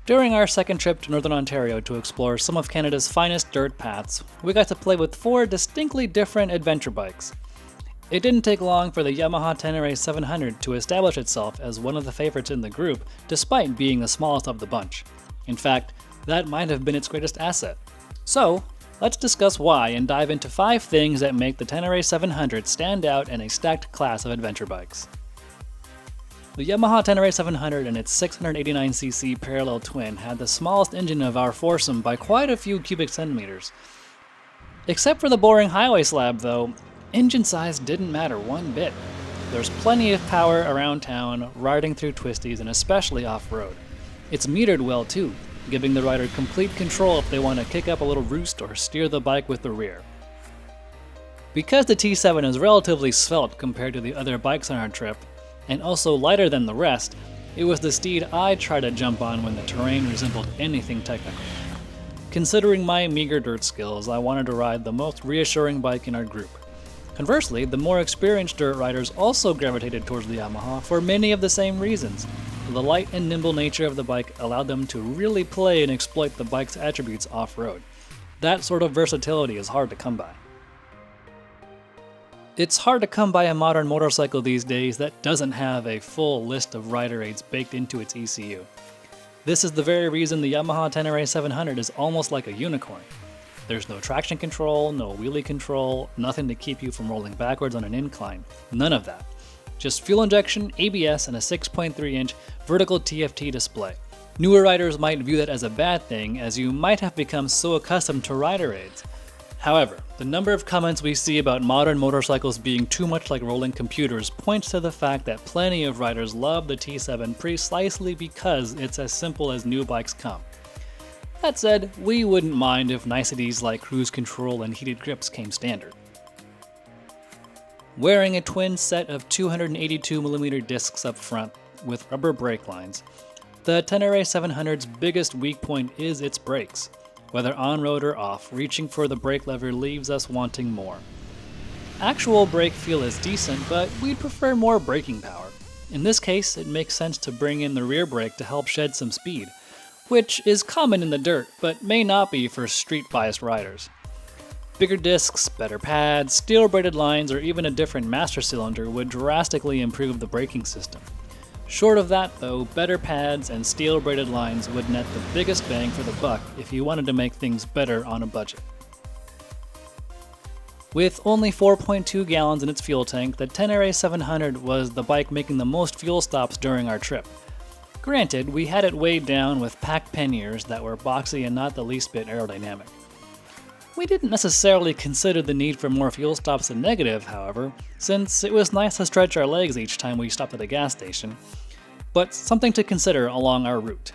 During our second trip to Northern Ontario to explore some of Canada's finest dirt paths, we got to play with 4 distinctly different adventure bikes. It didn't take long for the Yamaha Ténéré 700 to establish itself as one of the favorites in the group, despite being the smallest of the bunch. In fact, that might have been its greatest asset. So, let's discuss why and dive into 5 things that make the Ténéré 700 stand out in a stacked class of adventure bikes. The Yamaha Ténéré 700 and its 689cc parallel twin had the smallest engine of our foursome by quite a few cubic centimeters. Except for the boring highway slab though, engine size didn't matter one bit. There's plenty of power around town, riding through twisties, and especially off-road. It's metered well too, giving the rider complete control if they want to kick up a little roost or steer the bike with the rear. Because the T7 is relatively svelte compared to the other bikes on our trip, and also lighter than the rest, it was the steed I tried to jump on when the terrain resembled anything technical. Considering my meager dirt skills, I wanted to ride the most reassuring bike in our group. Conversely, the more experienced dirt riders also gravitated towards the Yamaha for many of the same reasons. The light and nimble nature of the bike allowed them to really play and exploit the bike's attributes off-road. That sort of versatility is hard to come by. It's hard to come by a modern motorcycle these days that doesn't have a full list of rider aids baked into its ECU. This is the very reason the Yamaha Ténéré 700 is almost like a unicorn. There's no traction control, no wheelie control, nothing to keep you from rolling backwards on an incline. None of that. Just fuel injection, ABS, and a 6.3-inch vertical TFT display. Newer riders might view that as a bad thing, as you might have become so accustomed to rider aids. However, the number of comments we see about modern motorcycles being too much like rolling computers points to the fact that plenty of riders love the T7 precisely because it's as simple as new bikes come. That said, we wouldn't mind if niceties like cruise control and heated grips came standard. Wearing a twin set of 282mm discs up front with rubber brake lines, the Ténéré 700's biggest weak point is its brakes. Whether on-road or off, reaching for the brake lever leaves us wanting more. Actual brake feel is decent, but we'd prefer more braking power. In this case, it makes sense to bring in the rear brake to help shed some speed, which is common in the dirt, but may not be for street-biased riders. Bigger discs, better pads, steel-braided lines, or even a different master cylinder would drastically improve the braking system. Short of that though, better pads and steel-braided lines would net the biggest bang for the buck if you wanted to make things better on a budget. With only 4.2 gallons in its fuel tank, the Ténéré 700 was the bike making the most fuel stops during our trip. Granted, we had it weighed down with packed panniers that were boxy and not the least bit aerodynamic. We didn't necessarily consider the need for more fuel stops a negative, however, since it was nice to stretch our legs each time we stopped at a gas station, but something to consider along our route.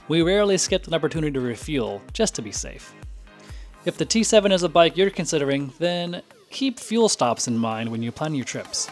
We rarely skipped an opportunity to refuel, just to be safe. If the T7 is a bike you're considering, then keep fuel stops in mind when you plan your trips.